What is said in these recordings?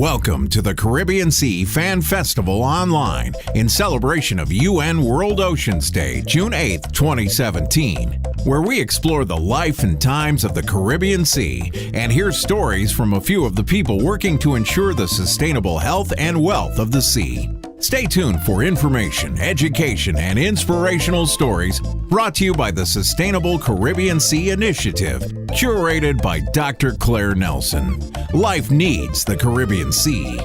Welcome to the Caribbean Sea Fan Festival online in celebration of UN World Oceans Day, June 8, 2017, where we explore the life and times of the Caribbean Sea and hear stories from a few of the people working to ensure the sustainable health and wealth of the sea. Stay tuned for information, education, and inspirational stories brought to you by the Sustainable Caribbean Sea Initiative, curated by Dr. Claire Nelson. Life needs the Caribbean Sea.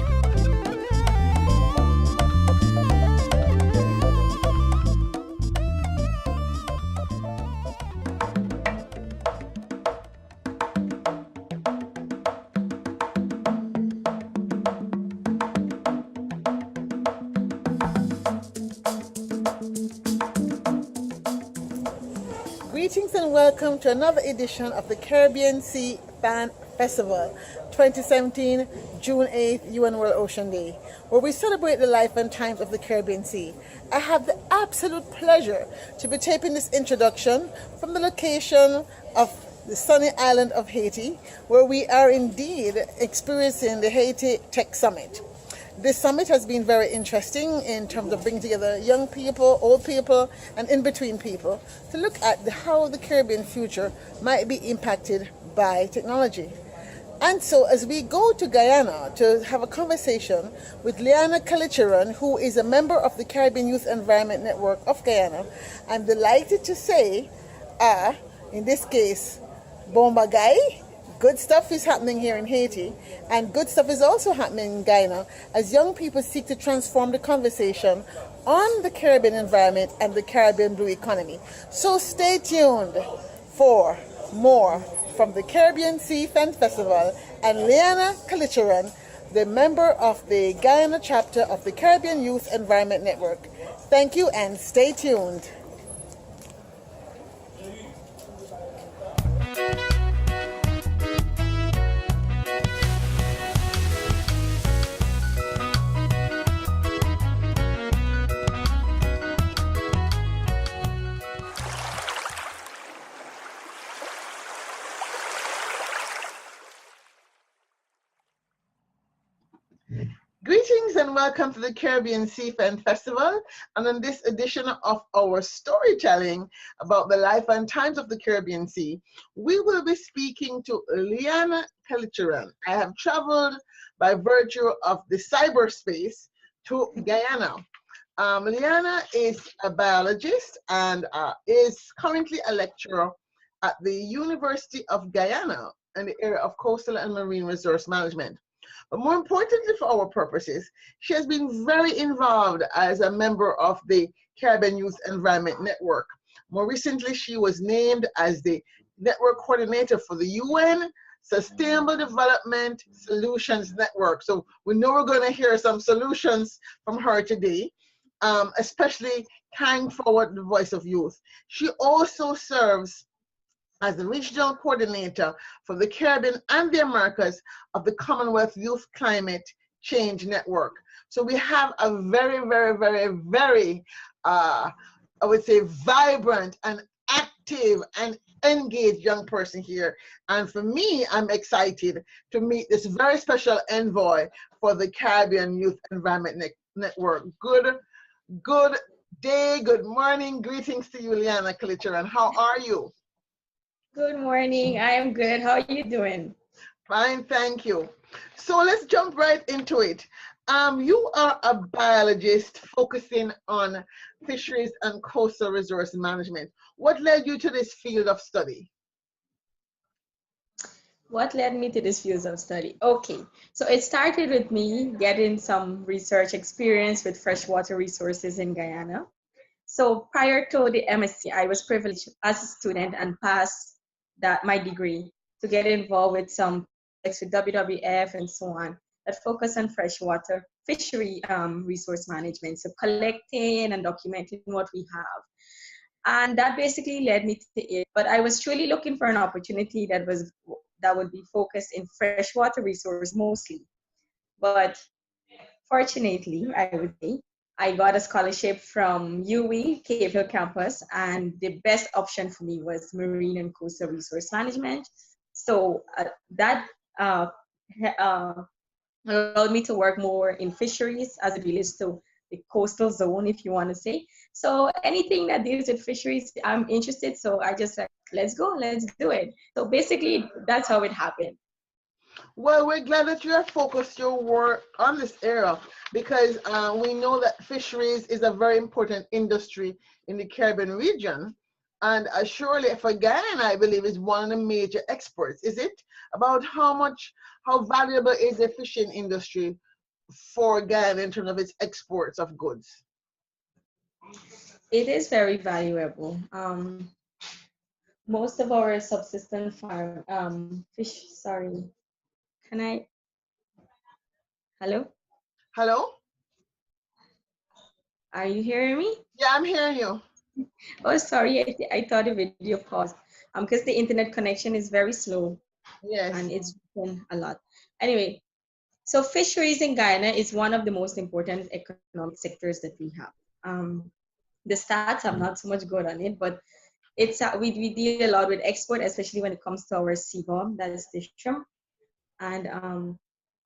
Greetings and welcome to another edition of the Caribbean Sea Fan Festival 2017, June 8th, UN World Ocean Day, where we celebrate the life and times of the Caribbean Sea. I have the absolute pleasure to be taping this introduction from the location of the sunny island of Haiti, where we are indeed experiencing the Haiti Tech Summit. This summit has been very interesting in terms of bringing together young people, old people, and in-between people to look at how the Caribbean future might be impacted by technology. And so as we go to Guyana to have a conversation with LEANA, KALLICHARAN, who is a member of the Caribbean Youth Environment Network of Guyana, I'm delighted to say, in this case, Bomba Guy. Good stuff is happening here in Haiti, and good stuff is also happening in Guyana as young people seek to transform the conversation on the Caribbean environment and the Caribbean blue economy. So stay tuned for more from the Caribbean Sea Fan Festival and LEANA KALLICHARAN, the member of the Guyana chapter of the Caribbean Youth Environment Network. Thank you and stay tuned. Greetings and welcome to the Caribbean Sea Fan Festival, and in this edition of our storytelling about the life and times of the Caribbean Sea, we will be speaking to LEANA KALLICHARAN. I have traveled by virtue of the cyberspace to Guyana. LEANA is a biologist and is currently a lecturer at the University of Guyana in the area of coastal and marine resource management. But more importantly for our purposes, she has been very involved as a member of the Caribbean Youth Environment Network. More recently, she was named as the network coordinator for the UN Sustainable Development Solutions Network. So we know we're going to hear some solutions from her today, especially carrying forward the voice of youth. She also serves as the regional coordinator for the Caribbean and the Americas of the Commonwealth Youth Climate Change Network. So we have a very, I would say, vibrant and active and engaged young person here. And for me, I'm excited to meet this very special envoy for the Caribbean Youth Environment Network. Good day, good morning, greetings to you, LEANA KALLICHARAN. How are you? Good morning. I am good. How are you doing? Fine, thank you. So let's jump right into it. You are a biologist focusing on fisheries and coastal resource management. What led you to this field of study? What led me to this field of study? Okay, so it started with me getting some research experience with freshwater resources in Guyana. So prior to the MSc, I was privileged as a student and passed my degree to get involved with some projects with WWF and so on that focus on freshwater fishery resource management, so collecting and documenting what we have. And that basically led me to it. But I was truly looking for an opportunity that would be focused in freshwater resource mostly. But fortunately, I would say, I got a scholarship from UWI, Cave Hill campus, and the best option for me was marine and coastal resource management. So that allowed me to work more in fisheries as it relates to the coastal zone, if you want to say. So anything that deals with fisheries, I'm interested. So I just said, let's go, let's do it. So basically, that's how it happened. Well, we're glad that you have focused your work on this area because we know that fisheries is a very important industry in the Caribbean region. And surely for Guyana, I believe, is one of the major exports. Is it about how valuable is the fishing industry for Guyana in terms of its exports of goods? It is very valuable. Most of our subsistence farm, fish, sorry, can I, hello? Hello? Are you hearing me? Yeah, I'm hearing you. Oh, sorry, I thought the video paused. Because the internet connection is very slow Yes. and it's been a lot. Anyway, so fisheries in Guyana is one of the most important economic sectors that we have. The stats, I'm not so much good on it, but it's we deal a lot with export, especially when it comes to our CBOM, that is the shrimp. And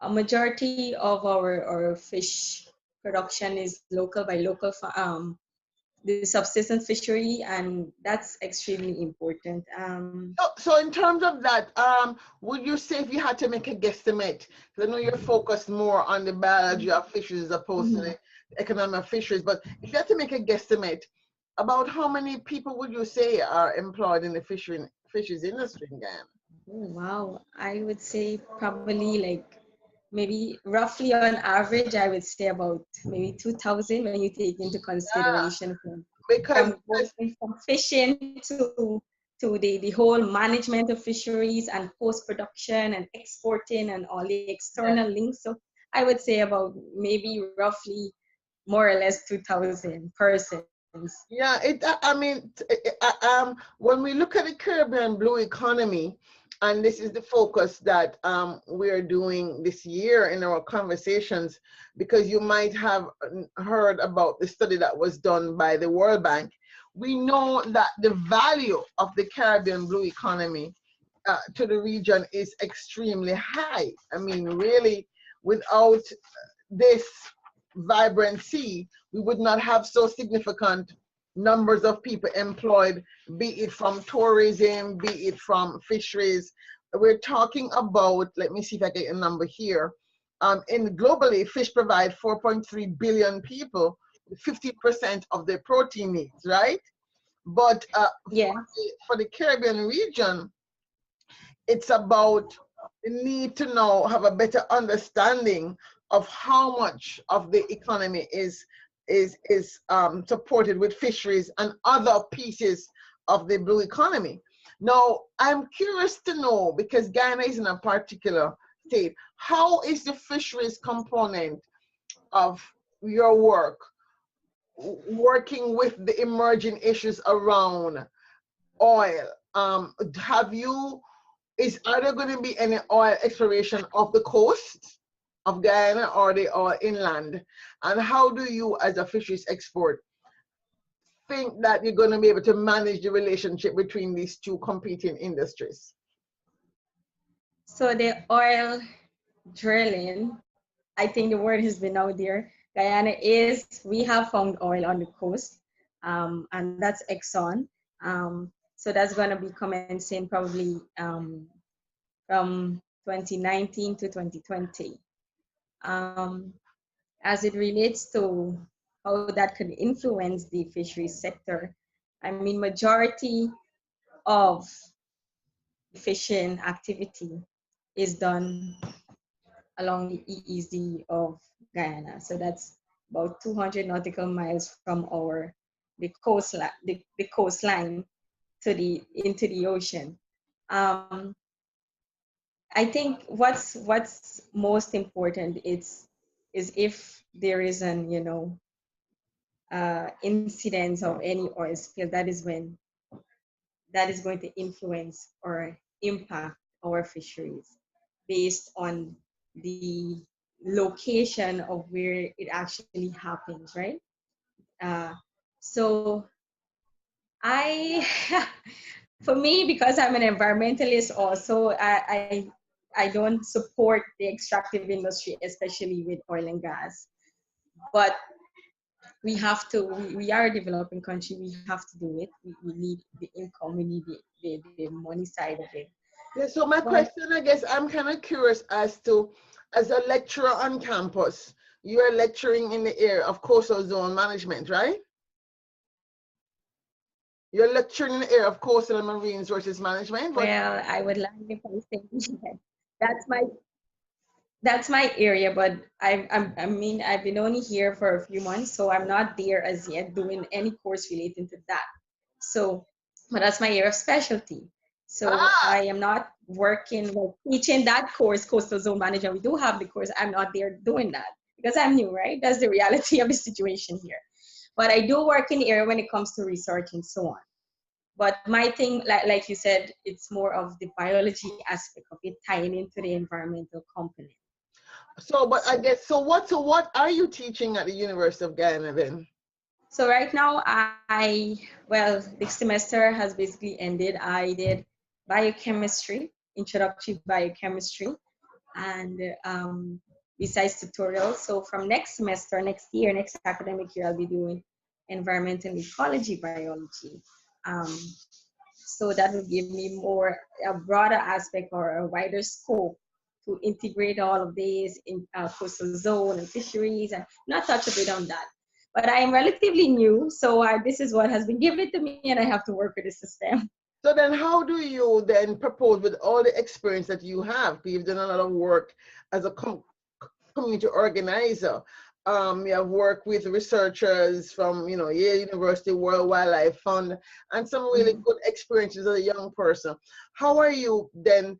a majority of our fish production is local by local the subsistence fishery, and that's extremely important. So in terms of that, would you say if you had to make a guesstimate, because I know you're focused more on the biology of fishes as opposed to the economy of fisheries, but if you had to make a guesstimate, about how many people would you say are employed in the fisheries industry in Guyana? Oh, wow, I would say probably like maybe roughly on average, I would say about maybe 2,000 when you take into Yeah, consideration because from fishing to the whole management of fisheries and post production and exporting and all the external links. So I would say about maybe roughly more or less 2,000 persons. yeah, I mean, when we look at the Caribbean blue economy, and this is the focus that we're doing this year in our conversations, because you might have heard about the study that was done by the World Bank. We know that the value of the Caribbean blue economy to the region is extremely high. I mean, really, without this vibrancy, we would not have so significant numbers of people employed, be it from tourism, be it from fisheries. We're talking about, let me see if I get a number here. In globally, fish provide 4.3 billion people, 50% of their protein needs, right? But Yeah. for the Caribbean region, it's about the need to now have a better understanding of how much of the economy is supported with fisheries and other pieces of the blue economy. Now, I'm curious to know, because Guyana is in a particular state, how is the fisheries component of your work working with the emerging issues around oil? Are there going to be any oil exploration off the coast of Guyana or the oil inland? And how do you, as a fisheries expert, think that you're going to be able to manage the relationship between these two competing industries? So the oil drilling, I think the word has been out there. Guyana we have found oil on the coast, and that's Exxon. So that's going to be commencing probably from 2019 to 2020. As it relates to how that could influence the fisheries sector, I mean, majority of fishing activity is done along the EEZ of Guyana. So that's about 200 nautical miles from the coastline to the into the ocean. Um, I think what's most important is if there is an incidence of any oil spill, that is going to influence or impact our fisheries based on the location of where it actually happens, right? Uh, so I, for me, because I'm an environmentalist also, I don't support the extractive industry, especially with oil and gas. But we have to, we are a developing country, we have to do it. We need the income, we need the money side of it. Yeah, so my question, I guess, I'm kind of curious as to, as a lecturer on campus, you are lecturing in the area of coastal zone management, right? You're lecturing in the area of coastal and marine resources management. Well, I would like if I say that's my that's my area, but I mean, I've been only here for a few months, so I'm not there as yet doing any course relating to that. So, but that's my area of specialty. So I am not working, like teaching that course, coastal zone management. We do have the course. I'm not there doing that because I'm new, right? That's the reality of the situation here. But I do work in the area when it comes to research and so on. But my thing, like you said, it's more of the biology aspect of it tying into the environmental component. So, but I guess, so what are you teaching at the University of Guyana then? So right now, well, the semester has basically ended. I did biochemistry, introductory biochemistry, and besides tutorials. So from next semester, next year, next academic year, I'll be doing environmental ecology biology. Um, so that will give me more, a broader aspect or a wider scope to integrate all of these in coastal zone and fisheries, and not touch a bit on that. But I am relatively new, so this is what has been given to me, and I have to work with the system. So then how do you then propose, with all the experience that you have, you've done a lot of work as a community organizer, you have worked with researchers from, you know, Yale University, World Wildlife Fund, and some really good experiences as a young person. How are you then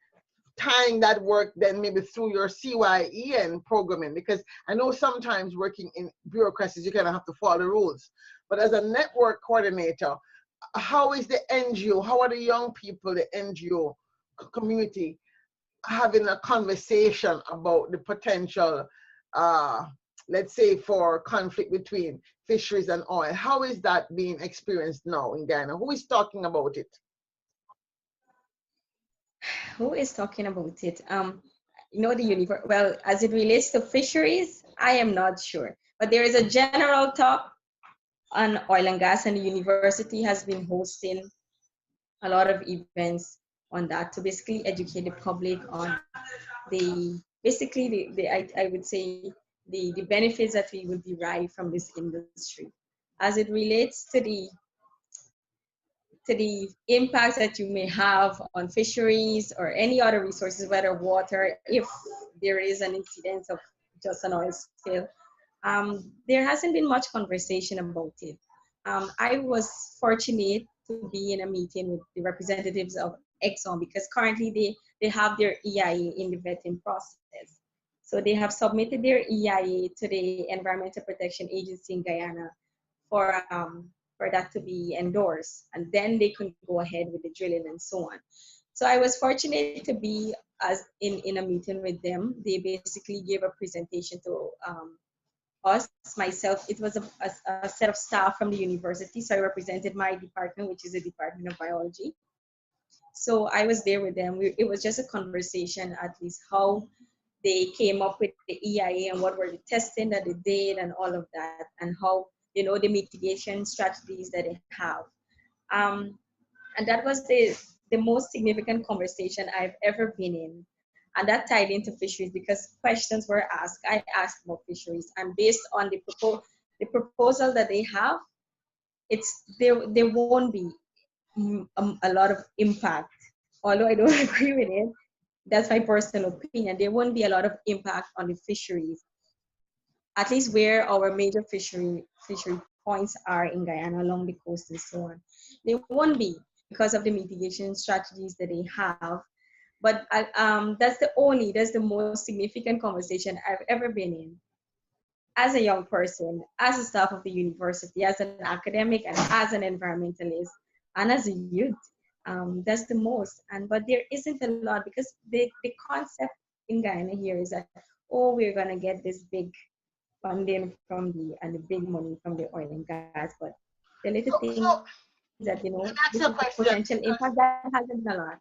tying that work then maybe through your CYEN programming? Because I know sometimes working in bureaucracies, you kind of have to follow the rules. But as a network coordinator, how is the NGO, how are the young people, the NGO community, having a conversation about the potential, let's say, for conflict between fisheries and oil? How is that being experienced now in Guyana? Who is talking about it? Who is talking about it? You know, the universe. Well, as it relates to fisheries, I am not sure. But there is a general talk on oil and gas, and the university has been hosting a lot of events on that to basically educate the public on I would say the benefits that we would derive from this industry as it relates to the impacts that you may have on fisheries or any other resources, whether water, if there is an incidence of just an oil spill. There hasn't been much conversation about it. I was fortunate to be in a meeting with the representatives of Exxon because currently they have their EIA in the vetting process. So they have submitted their EIA to the Environmental Protection Agency in Guyana for that to be endorsed, and then they can go ahead with the drilling and so on. So I was fortunate to be in a meeting with them. They basically gave a presentation to us, myself. It was a set of staff from the university, so I represented my department, which is the Department of Biology. So I was there with them. It was just a conversation, at least how they came up with the EIA and what were the testing that they did and all of that, and how, you know, the mitigation strategies that they have. And that was the most significant conversation I've ever been in. And that tied into fisheries because questions were asked. I asked about fisheries, and based on the proposal that they have, there won't be a lot of impact. Although I don't agree with it, that's my personal opinion. There won't be a lot of impact on the fisheries, at least where our major fishery points are in Guyana along the coast and so on. They won't be because of the mitigation strategies that they have. But that's the most significant conversation I've ever been in as a young person, as a staff of the university, as an academic, and as an environmentalist, and as a youth. That's the most. But there isn't a lot because the concept in Guyana here is that, oh, we're gonna get this big funding from the big money from the oil and gas, but the little things that, you know, That's this a is the question. potential impact that hasn't been a lot.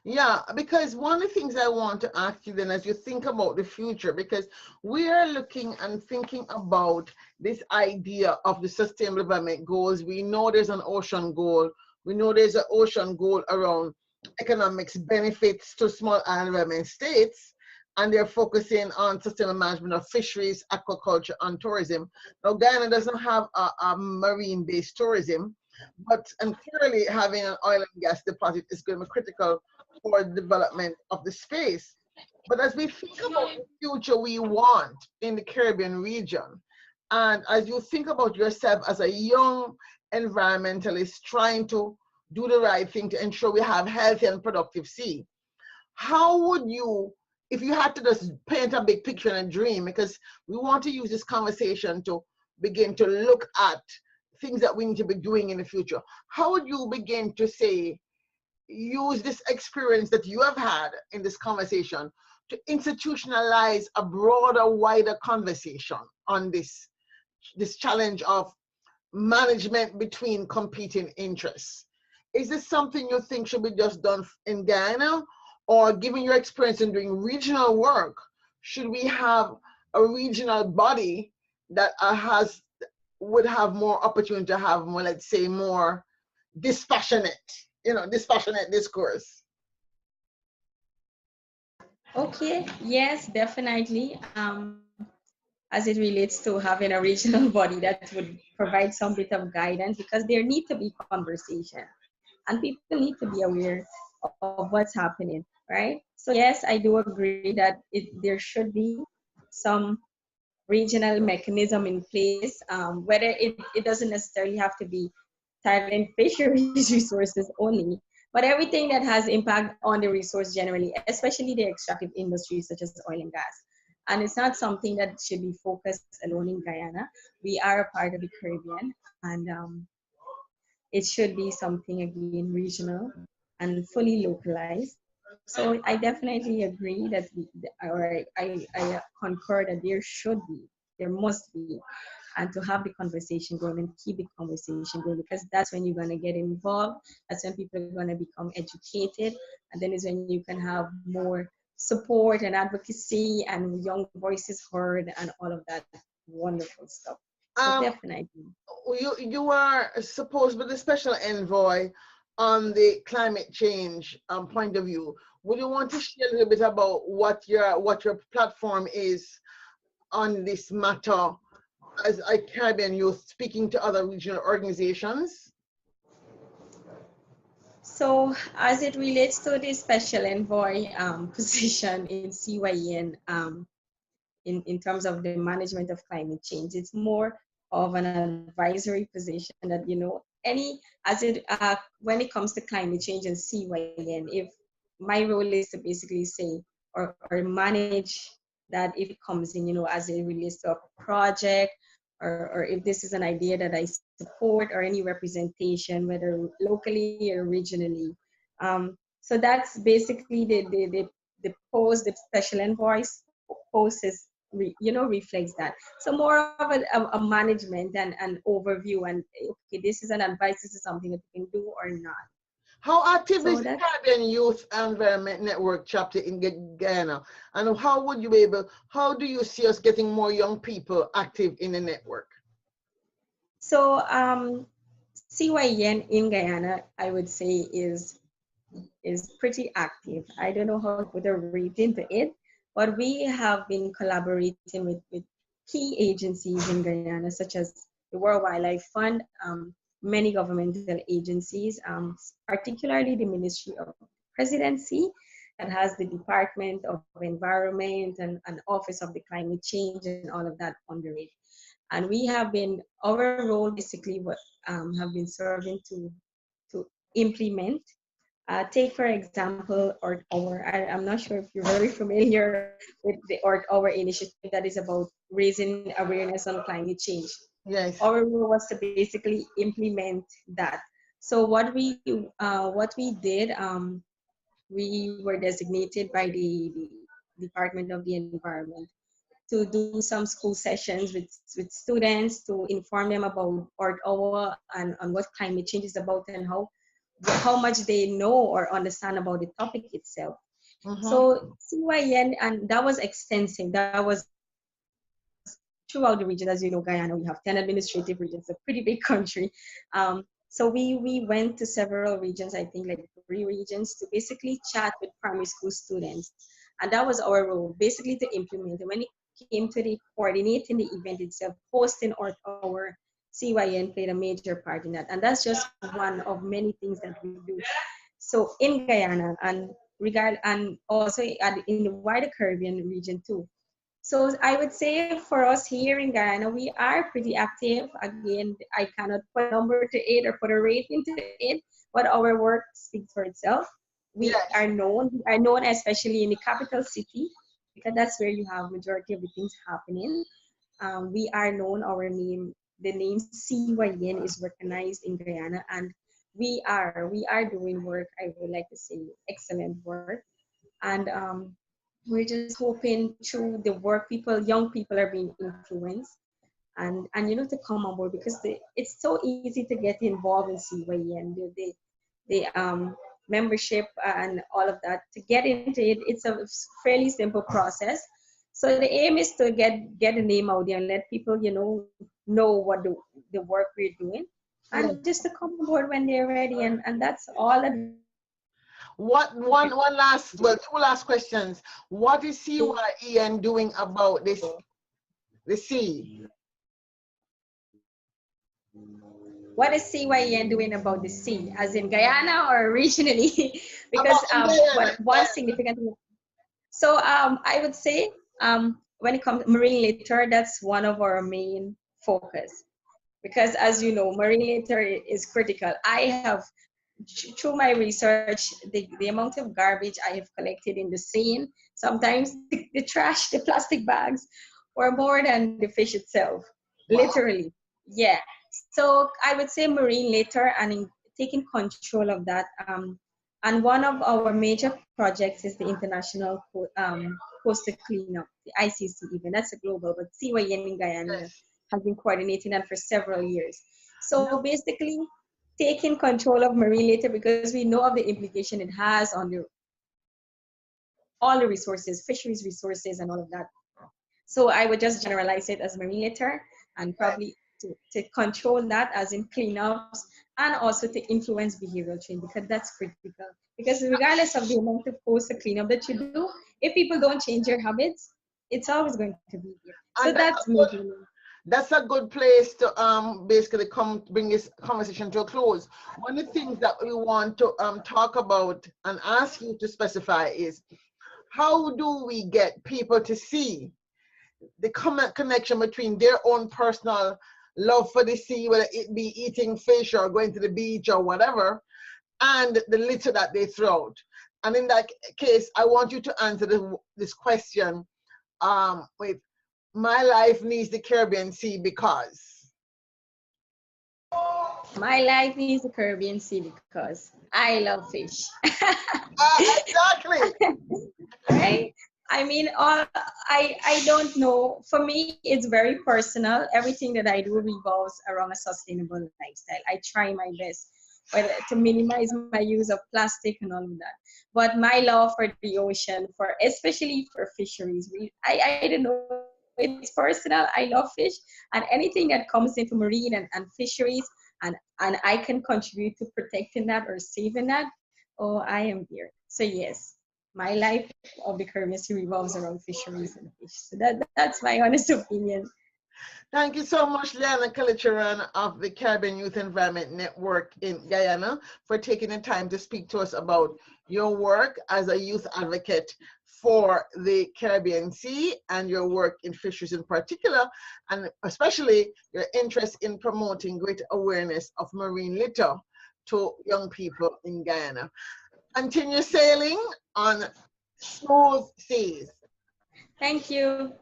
Yeah, because one of the things I want to ask you then, as you think about the future, because we are looking and thinking about this idea of the sustainable development goals. We know there's an ocean goal. We know there's an ocean goal around economics benefits to small island development states, and they're focusing on sustainable management of fisheries, aquaculture, and tourism. Now, Guyana doesn't have a marine-based tourism, but and clearly having an oil and gas deposit is going to be critical for the development of the space. But as we think about the future we want in the Caribbean region, and as you think about yourself as a young environmentalist trying to do the right thing to ensure we have healthy and productive sea, how would you, if you had to just paint a big picture and a dream, because we want to use this conversation to begin to look at things that we need to be doing in the future, how would you begin to say, use this experience that you have had in this conversation to institutionalize a broader, wider conversation on this challenge of management between competing interests? Is this something you think should be just done in Guyana, or given your experience in doing regional work, should we have a regional body that would have more opportunity to have more, let's say, more dispassionate, dispassionate discourse? Okay, yes, definitely. As it relates to having a regional body that would provide some bit of guidance, because there need to be conversation and people need to be aware of what's happening, right? So yes, I do agree that there should be some regional mechanism in place, whether it doesn't necessarily have to be targeting fisheries resources only, but everything that has impact on the resource generally, especially the extractive industries such as oil and gas. And it's not something that should be focused alone in Guyana. We are a part of the Caribbean, and it should be something again regional and fully localized. So I definitely agree that I concur that there should be, there must be, and to have the conversation going and keep the conversation going, because that's when you're going to get involved. That's when people are going to become educated, and then is when you can have more support and advocacy and young voices heard and all of that wonderful stuff. So Um, definitely. you are supposed to be the special envoy on the climate change point of view. Would you want to share a little bit about what your platform is on this matter as a Caribbean youth speaking to other regional organizations? So as it relates to the special envoy position in CYN, in terms of the management of climate change, it's more of an advisory position that, when it comes to climate change and CYN, if my role is to basically say or manage that if it comes in, as it relates to a project, or if this is an idea that I support, or any representation, whether locally or regionally. So that's basically the post, the special envoys post is, reflects that. So more of a management and overview, and okay, this is an advice, this is something that you can do or not. How active So is the that, Caribbean Youth Environment Network chapter in Guyana? And how do you see us getting more young people active in the network? so CYN in Guyana, I would say is pretty active. I don't know how to put a rate into it, but we have been collaborating with key agencies in Guyana, such as the World Wildlife Fund, many governmental agencies, particularly the Ministry of Presidency, that has the Department of Environment and Office of the Climate Change and all of that under it. And we have been, our role basically have been serving to implement. Take, for example, Earth Hour. I'm not sure if you're very familiar with the Earth Hour initiative that is about raising awareness on climate change. Yes. Our role was to basically implement that. So what we did, we were designated by the Department of the Environment to do some school sessions with students to inform them about Earth Hour and on what climate change is about, and how how much they know or understand about the topic itself. So CYN, and that was extensive. That was throughout the region. As you know, Guyana, we have 10 administrative regions, a pretty big country. So we went to several regions, I think like 3 regions, to basically chat with primary school students. And that was our role, basically to implement it. When it came to the coordinating the event itself, hosting our CYN played a major part in that. And that's just one of many things that we do. So in Guyana and also in the wider Caribbean region too. So I would say for us here in Guyana, we are pretty active. Again, I cannot put a number to it or put a rating to it, but our work speaks for itself. We are known especially in the capital city, because that's where you have majority of the things happening. We are known, the name CYN is recognized in Guyana, and we are doing work, I would like to say, excellent work. And we're just hoping through the work young people are being influenced and to come on board, because it's so easy to get involved in CYN, the membership and all of that. To get into it, it's a fairly simple process. So the aim is to get the name out there and let people, know what the work we're doing, and just to come on board when they're ready. And that's all that. Two last questions. What is CYN doing about the sea? What is CYN doing about the sea, as in Guyana or regionally? Because one significant. So I would say when it comes to marine litter, that's one of our main focus, because as you know, marine litter is critical. I have, through my research, the amount of garbage I have collected in the sea, sometimes the trash, the plastic bags, were more than the fish itself, literally. Yeah. So I would say marine litter and taking control of that. And one of our major projects is the International Coastal Cleanup, the ICC event. That's a global, but CYN in Guyana has been coordinating that for several years. So basically, taking control of marine litter, because we know of the implication it has on all the resources, fisheries resources and all of that. So I would just generalize it as marine litter, and probably to control that as in cleanups, and also to influence behavioral change, because that's critical. Because regardless of the amount of coastal cleanup that you do, if people don't change their habits, it's always going to be here. So that's a good place to basically bring this conversation to a close. One of the things that we want to talk about and ask you to specify is, how do we get people to see the connection between their own personal love for the sea, whether it be eating fish or going to the beach or whatever, and the litter that they throw out? And in that case, I want you to answer this question with, my life needs the Caribbean Sea because. My life needs the Caribbean Sea because I love fish. Exactly. Right? I mean, I don't know. For me, it's very personal. Everything that I do revolves around a sustainable lifestyle. I try my best to minimize my use of plastic and all of that. But my love for the ocean, especially for fisheries, I don't know. It's personal. I love fish, and anything that comes into marine and fisheries, and I can contribute to protecting that or saving that, oh, I am here. So yes, my life of the Caribbean Sea revolves around fisheries and fish. So that's my honest opinion. Thank you so much, LEANA KALLICHARAN of the Caribbean Youth Environment Network in Guyana, for taking the time to speak to us about your work as a youth advocate for the Caribbean Sea and your work in fisheries in particular, and especially your interest in promoting greater awareness of marine litter to young people in Guyana. Continue sailing on smooth seas. Thank you.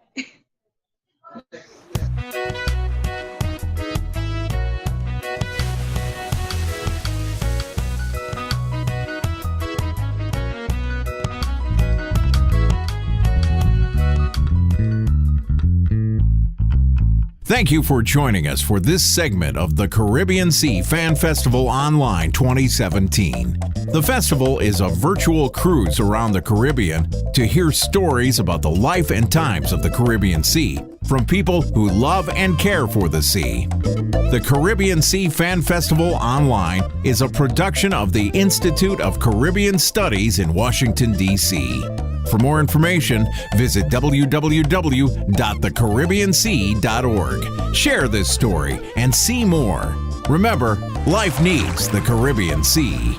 Thank you for joining us for this segment of the Caribbean Sea Fan Festival Online 2017. The festival is a virtual cruise around the Caribbean to hear stories about the life and times of the Caribbean Sea from people who love and care for the sea. The Caribbean Sea Fan Festival Online is a production of the Institute of Caribbean Studies in Washington, D.C. For more information, visit www.thecaribbeansea.org. Share this story and see more. Remember, life needs the Caribbean Sea.